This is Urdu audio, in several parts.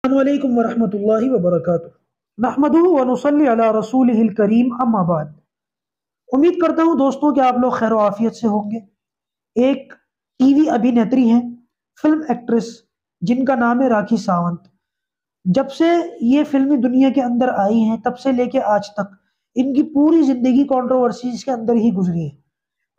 السلام علیکم ورحمۃ اللہ وبرکاتہ۔ نحمدہ و نصلی علی رسولہ الکریم، اما بعد۔ امید کرتا ہوں دوستوں کہ آپ لوگ خیر و عافیت سے ہوں گے۔ ایک ٹی وی ابھینیتری ہیں، فلم ایکٹریس، جن کا نام ہے راکھی ساونت۔ جب سے یہ فلمی دنیا کے اندر آئی ہیں تب سے لے کے آج تک ان کی پوری زندگی کنٹروورسیز کے اندر ہی گزری ہے۔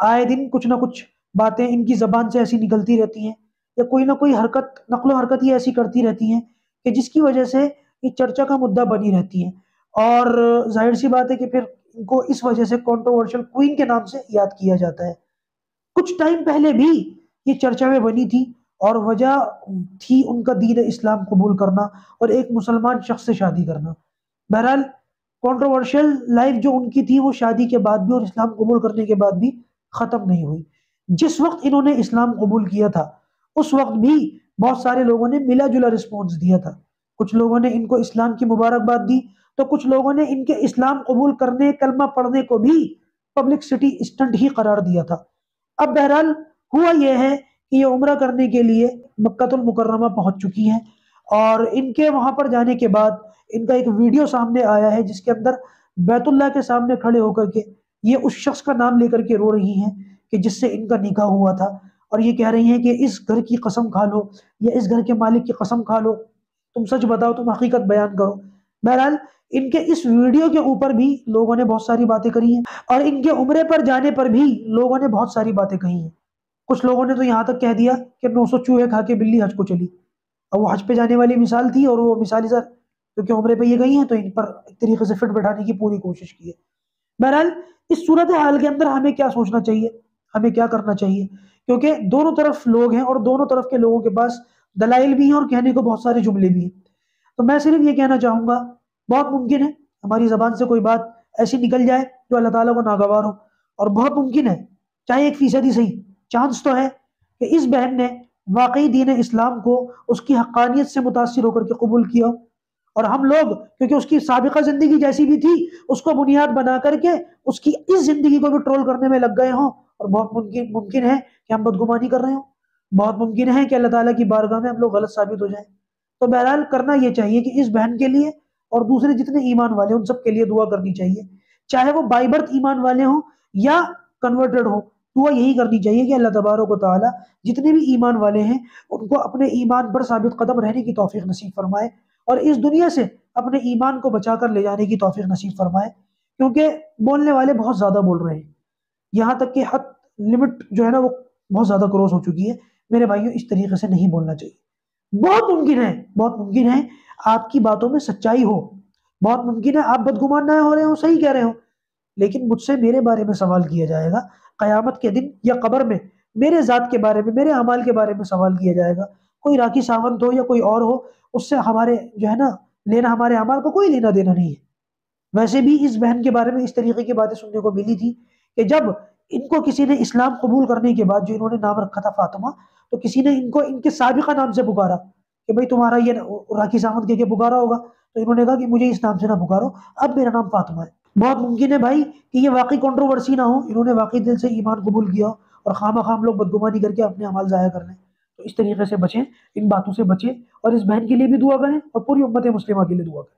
آئے دن کچھ نہ کچھ باتیں ان کی زبان سے ایسی نکلتی رہتی ہیں، یا کوئی نہ کوئی حرکت، نقل و حرکت یہ ایسی کرتی رہتی ہیں کہ جس کی وجہ سے یہ چرچا کا مدعا بنی رہتی ہے۔ اور ظاہر سی بات ہے کہ پھر ان کو اس وجہ سے کنٹروورشل کوئین کے نام سے یاد کیا جاتا ہے۔ کچھ ٹائم پہلے بھی یہ چرچا میں بنی تھی، اور وجہ تھی ان کا دین اسلام قبول کرنا اور ایک مسلمان شخص سے شادی کرنا۔ بہرحال کنٹروورشل لائف جو ان کی تھی وہ شادی کے بعد بھی اور اسلام قبول کرنے کے بعد بھی ختم نہیں ہوئی۔ جس وقت انہوں نے اسلام قبول کیا تھا اس وقت بھی بہت سارے لوگوں نے ملا جلا رسپونس دیا تھا۔ کچھ لوگوں نے ان کو اسلام کی مبارکباد دی، تو کچھ لوگوں نے ان کے اسلام قبول کرنے، کلمہ پڑھنے کو بھی پبلک سٹی اسٹنٹ ہی قرار دیا تھا۔ اب بہرحال ہوا یہ ہے کہ یہ عمرہ کرنے کے لیے مکہ المکرمہ پہنچ چکی ہیں، اور ان کے وہاں پر جانے کے بعد ان کا ایک ویڈیو سامنے آیا ہے جس کے اندر بیت اللہ کے سامنے کھڑے ہو کر کے یہ اس شخص کا نام لے کر کے رو رہی ہیں کہ جس سے ان کا نکاح ہوا تھا، اور یہ کہہ رہی ہیں کہ اس گھر کی قسم کھا لو یا اس گھر کے مالک کی قسم کھا لو، تم سچ بتاؤ، تم حقیقت بیان کرو۔ بہرحال ان کے اس ویڈیو کے اوپر بھی لوگوں نے بہت ساری باتیں کری ہیں، اور ان کے عمرے پر جانے پر بھی لوگوں نے بہت ساری باتیں کہی ہیں۔ کچھ لوگوں نے تو یہاں تک کہہ دیا کہ 900 چوہے کھا کے بلی حج کو چلی۔ اب وہ حج پہ جانے والی مثال تھی، اور وہ مثالی سر کیونکہ عمرے پہ یہ گئی ہیں تو ان پر ایک طریقے سے فٹ بٹھانے کی پوری کوشش کی ہے۔ بہرحال اس صورتحال کے اندر ہمیں کیا سوچنا چاہیے، ہمیں کیا کرنا چاہیے، کیونکہ دونوں طرف لوگ ہیں اور دونوں طرف کے لوگوں کے پاس دلائل بھی ہیں اور کہنے کو بہت سارے جملے بھی ہیں۔ تو میں صرف یہ کہنا چاہوں گا، بہت ممکن ہے ہماری زبان سے کوئی بات ایسی نکل جائے جو اللہ تعالیٰ کو ناگوار ہو، اور بہت ممکن ہے، چاہے 1% ہی صحیح، چانس تو ہے کہ اس بہن نے واقعی دین اسلام کو اس کی حقانیت سے متاثر ہو کر کے قبول کیا ہو، اور ہم لوگ کیونکہ اس کی سابقہ زندگی جیسی بھی تھی اس کو بنیاد بنا کر کے اس کی اس زندگی کو بھی ٹرول کرنے میں لگ گئے ہوں، اور بہت ممکن ہے کہ ہم بدگمانی کر رہے ہوں، بہت ممکن ہے کہ اللہ تعالیٰ کی بارگاہ میں ہم لوگ غلط ثابت ہو جائیں۔ تو بہرحال کرنا یہ چاہیے کہ اس بہن کے لیے اور دوسرے جتنے ایمان والے ان سب کے لیے دعا کرنی چاہیے، چاہے وہ بائی برتھ ایمان والے ہوں یا کنورٹڈ ہوں۔ دعا یہی کرنی چاہیے کہ اللہ تبارک و تعالیٰ جتنے بھی ایمان والے ہیں ان کو اپنے ایمان پر ثابت قدم رہنے کی توفیق نصیب فرمائے، اور اس دنیا سے اپنے ایمان کو بچا کر لے جانے کی توفیق نصیب فرمائے، کیونکہ بولنے والے بہت زیادہ بول رہے ہیں، یہاں تک کہ حد لمٹ جو ہے نا وہ بہت زیادہ کروس ہو چکی ہے۔ میرے بھائیوں اس طریقے سے نہیں بولنا چاہیے۔ بہت ممکن ہے آپ کی باتوں میں سچائی ہو، بہت ممکن ہے آپ بدگمان نہ ہو رہے ہو، صحیح کہہ رہے ہو، لیکن مجھ سے میرے بارے میں سوال کیا جائے گا قیامت کے دن یا قبر میں، میرے ذات کے بارے میں، میرے اعمال کے بارے میں سوال کیا جائے گا۔ کوئی راکھی ساونت ہو یا کوئی اور ہو، اس سے ہمارے جو ہے نا لینا، ہمارے اعمال کو کوئی لینا دینا نہیں ہے۔ ویسے بھی اس بہن کے بارے میں اس طریقے کی باتیں سننے کو ملی تھی کہ جب ان کو کسی نے اسلام قبول کرنے کے بعد، جو انہوں نے نام رکھا تھا فاطمہ، تو کسی نے ان کو ان کے سابقہ نام سے پکارا کہ بھائی تمہارا یہ راکھی ساونت کے پکارا ہوگا، تو انہوں نے کہا کہ مجھے اس نام سے نہ پکارو، اب میرا نام فاطمہ ہے۔ بہت ممکن ہے بھائی کہ یہ واقعی کنٹروورسی نہ ہو، انہوں نے واقعی دل سے ایمان قبول کیا ہو، اور خواہ ہم لوگ بدگمانی کر کے اپنے اعمال ضائع کر لیں۔ تو اس طریقے سے بچیں، ان باتوں سے بچیں، اور اس بہن کے لیے بھی دعا کریں اور پوری امت مسلمہ کے لیے دعا کریں۔